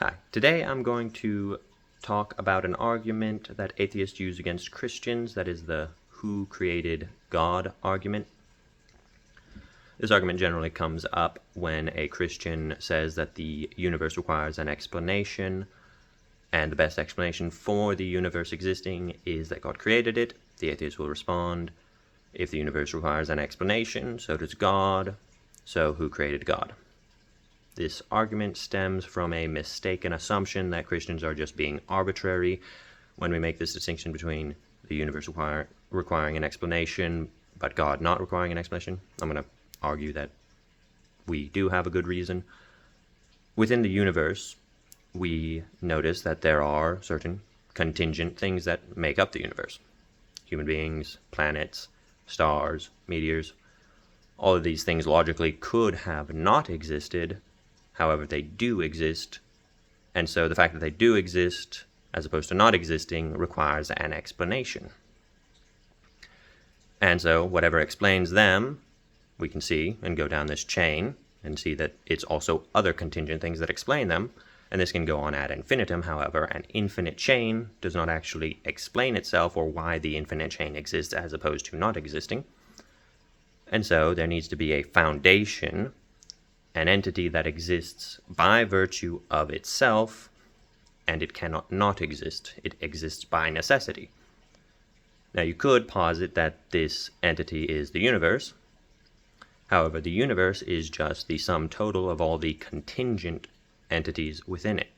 Hi, today I'm going to talk about an argument that atheists use against Christians, that is the who created God argument. This argument generally comes up when a Christian says that the universe requires an explanation, and the best explanation for the universe existing is that God created it. The atheist will respond, if the universe requires an explanation, so does God, so who created God? This argument stems from a mistaken assumption that Christians are just being arbitrary when we make this distinction between the universe requiring an explanation, but God not requiring an explanation. I'm going to argue that we do have a good reason. Within the universe, we notice that there are certain contingent things that make up the universe. Human beings, planets, stars, meteors. All of these things logically could have not existed. However, they do exist, and so the fact that they do exist, as opposed to not existing, requires an explanation. And so whatever explains them, we can see and go down this chain and see that it's also other contingent things that explain them, and this can go on ad infinitum. However, an infinite chain does not actually explain itself or why the infinite chain exists as opposed to not existing. And so there needs to be a foundation, an entity that exists by virtue of itself, and it cannot not exist. It exists by necessity. Now, you could posit that this entity is the universe. However, the universe is just the sum total of all the contingent entities within it.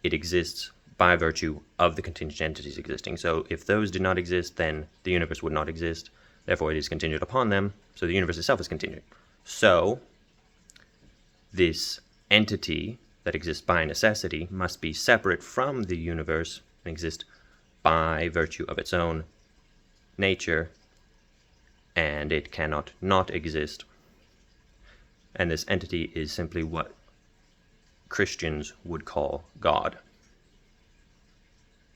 It exists by virtue of the contingent entities existing. So if those did not exist, then the universe would not exist. Therefore, it is contingent upon them. So the universe itself is contingent. So this entity that exists by necessity must be separate from the universe and exist by virtue of its own nature, and it cannot not exist. And this entity is simply what Christians would call God.